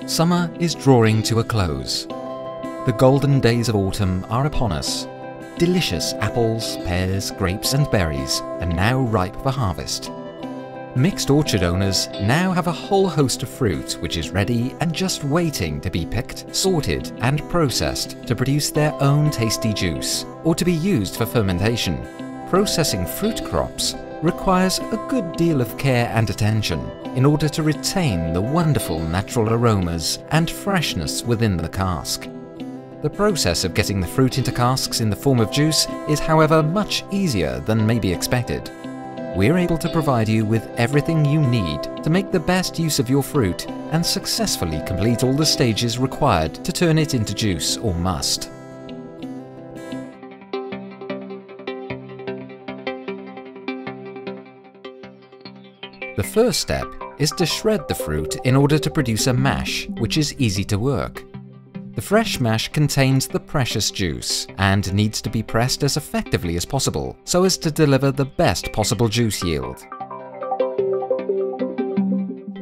Summer is drawing to a close. The golden days of autumn are upon us. Delicious apples, pears, grapes and berries are now ripe for harvest. Mixed orchard owners now have a whole host of fruit which is ready and just waiting to be picked, sorted and processed to produce their own tasty juice or to be used for fermentation. Processing fruit crops requires a good deal of care and attention in order to retain the wonderful natural aromas and freshness within the cask. The process of getting the fruit into casks in the form of juice is, however, much easier than may be expected. We're able to provide you with everything you need to make the best use of your fruit and successfully complete all the stages required to turn it into juice or must. The first step is to shred the fruit in order to produce a mash, which is easy to work. The fresh mash contains the precious juice and needs to be pressed as effectively as possible so as to deliver the best possible juice yield.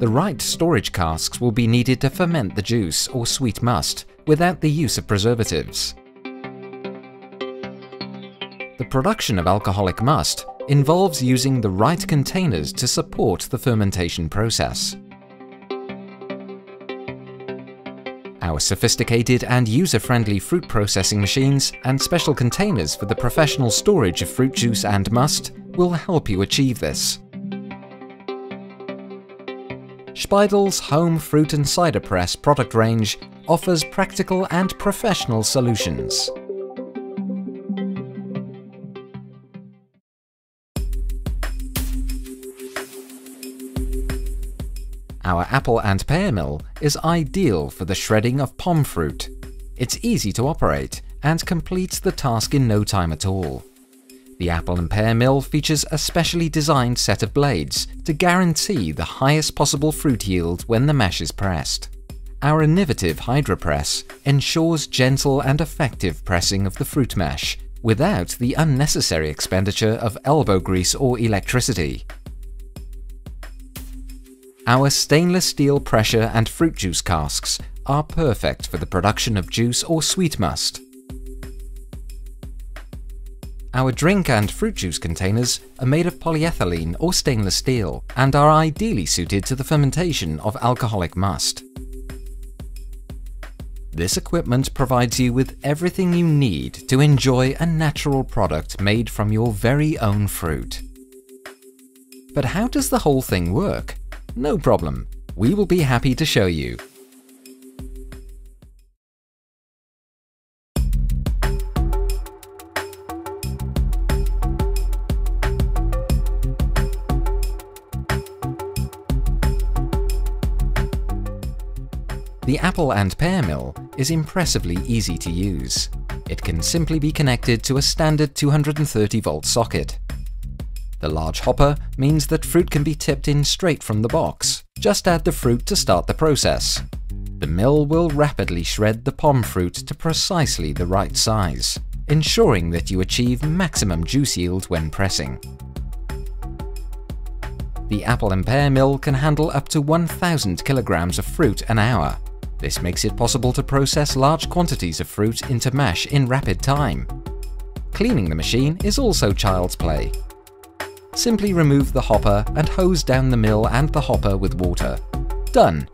The right storage casks will be needed to ferment the juice or sweet must without the use of preservatives. The production of alcoholic must involves using the right containers to support the fermentation process. Our sophisticated and user-friendly fruit processing machines and special containers for the professional storage of fruit juice and must will help you achieve this. Speidel's home fruit and cider press product range offers practical and professional solutions. Our apple and pear mill is ideal for the shredding of pom fruit. It's easy to operate and completes the task in no time at all. The apple and pear mill features a specially designed set of blades to guarantee the highest possible fruit yield when the mash is pressed. Our innovative HydroPress ensures gentle and effective pressing of the fruit mash without the unnecessary expenditure of elbow grease or electricity. Our stainless steel pressure and fruit juice casks are perfect for the production of juice or sweet must. Our drink and fruit juice containers are made of polyethylene or stainless steel and are ideally suited to the fermentation of alcoholic must. This equipment provides you with everything you need to enjoy a natural product made from your very own fruit. But how does the whole thing work? No problem, we will be happy to show you. The apple and pear mill is impressively easy to use. It can simply be connected to a standard 230-volt socket. The large hopper means that fruit can be tipped in straight from the box. Just add the fruit to start the process. The mill will rapidly shred the pom fruit to precisely the right size, ensuring that you achieve maximum juice yield when pressing. The apple and pear mill can handle up to 1,000 kilograms of fruit an hour. This makes it possible to process large quantities of fruit into mash in rapid time. Cleaning the machine is also child's play. Simply remove the hopper and hose down the mill and the hopper with water. Done!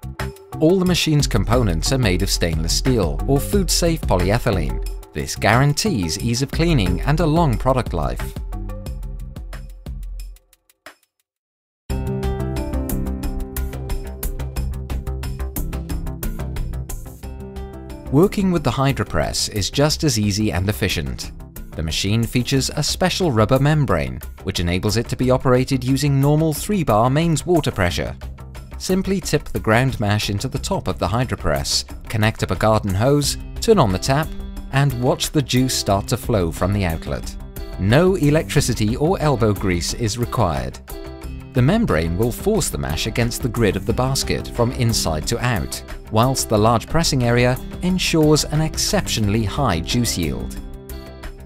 All the machine's components are made of stainless steel or food-safe polyethylene. This guarantees ease of cleaning and a long product life. Working with the HydroPress is just as easy and efficient. The machine features a special rubber membrane, which enables it to be operated using normal 3-bar mains water pressure. Simply tip the ground mash into the top of the HydroPress, connect up a garden hose, turn on the tap, and watch the juice start to flow from the outlet. No electricity or elbow grease is required. The membrane will force the mash against the grid of the basket from inside to out, whilst the large pressing area ensures an exceptionally high juice yield.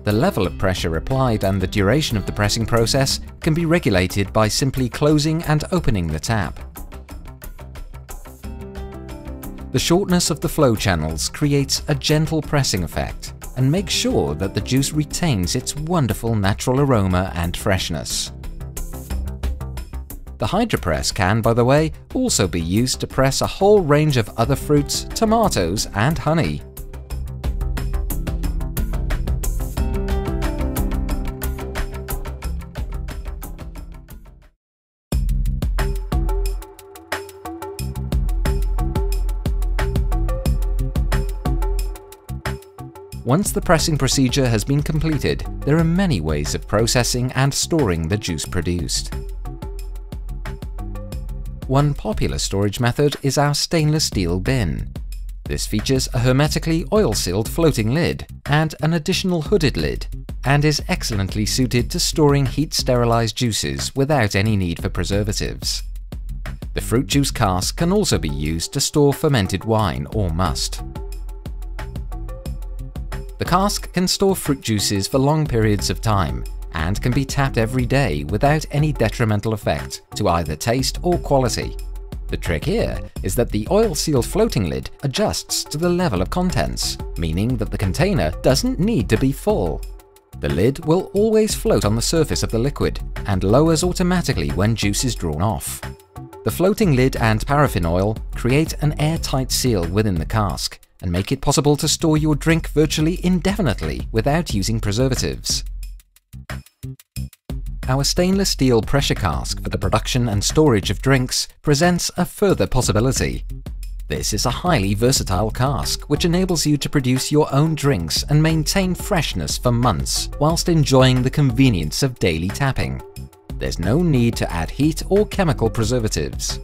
The level of pressure applied and the duration of the pressing process can be regulated by simply closing and opening the tap. The shortness of the flow channels creates a gentle pressing effect and makes sure that the juice retains its wonderful natural aroma and freshness. The Hydropress can, by the way, also be used to press a whole range of other fruits, tomatoes and honey. Once the pressing procedure has been completed, there are many ways of processing and storing the juice produced. One popular storage method is our stainless steel bin. This features a hermetically oil-sealed floating lid and an additional hooded lid, and is excellently suited to storing heat-sterilized juices without any need for preservatives. The fruit juice cask can also be used to store fermented wine or must. The cask can store fruit juices for long periods of time and can be tapped every day without any detrimental effect to either taste or quality. The trick here is that the oil-sealed floating lid adjusts to the level of contents, meaning that the container doesn't need to be full. The lid will always float on the surface of the liquid and lowers automatically when juice is drawn off. The floating lid and paraffin oil create an airtight seal within the cask and make it possible to store your drink virtually indefinitely without using preservatives. Our stainless steel pressure cask for the production and storage of drinks presents a further possibility. This is a highly versatile cask which enables you to produce your own drinks and maintain freshness for months whilst enjoying the convenience of daily tapping. There's no need to add heat or chemical preservatives.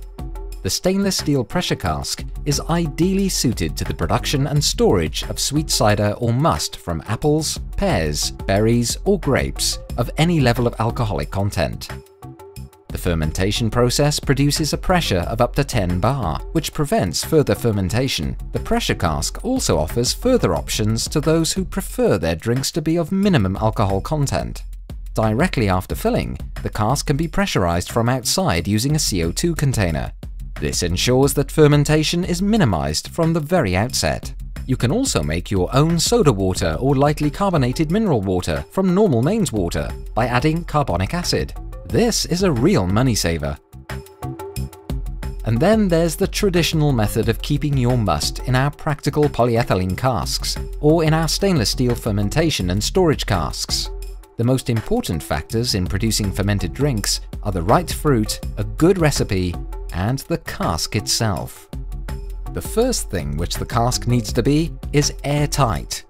The stainless steel pressure cask is ideally suited to the production and storage of sweet cider or must from apples, pears, berries or grapes of any level of alcoholic content. The fermentation process produces a pressure of up to 10 bar, which prevents further fermentation. The pressure cask also offers further options to those who prefer their drinks to be of minimum alcohol content. Directly after filling, the cask can be pressurized from outside using a CO2 container. This ensures that fermentation is minimized from the very outset. You can also make your own soda water or lightly carbonated mineral water from normal mains water by adding carbonic acid. This is a real money saver. And then there's the traditional method of keeping your must in our practical polyethylene casks or in our stainless steel fermentation and storage casks. The most important factors in producing fermented drinks are the right fruit, a good recipe, and the cask itself. The first thing which the cask needs to be is airtight.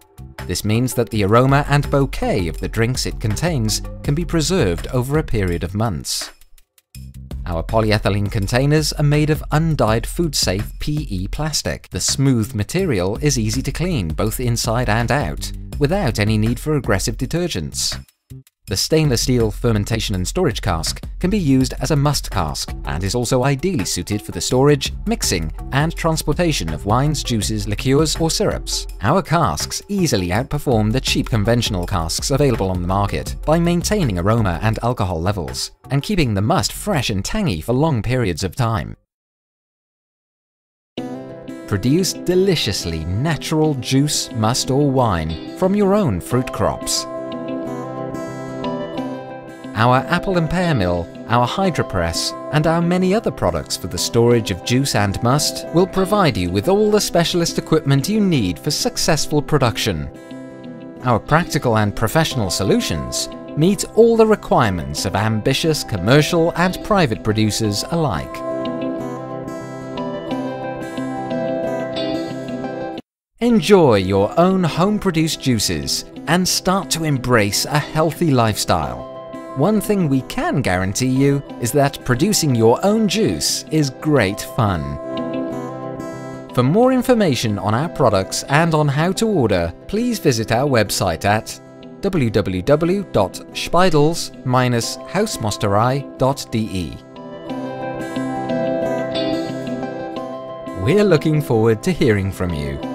This means that the aroma and bouquet of the drinks it contains can be preserved over a period of months. Our polyethylene containers are made of undyed food-safe PE plastic. The smooth material is easy to clean both inside and out, without any need for aggressive detergents. The stainless steel fermentation and storage cask can be used as a must cask and is also ideally suited for the storage, mixing, and transportation of wines, juices, liqueurs, or syrups. Our casks easily outperform the cheap conventional casks available on the market by maintaining aroma and alcohol levels and keeping the must fresh and tangy for long periods of time. Produce deliciously natural juice, must, or wine from your own fruit crops. Our apple and pear mill, our Hydropress, and our many other products for the storage of juice and must will provide you with all the specialist equipment you need for successful production. Our practical and professional solutions meet all the requirements of ambitious commercial and private producers alike. Enjoy your own home-produced juices and start to embrace a healthy lifestyle. One thing we can guarantee you is that producing your own juice is great fun. For more information on our products and on how to order, please visit our website at www.speidels-hausmosterei.de. We're looking forward to hearing from you.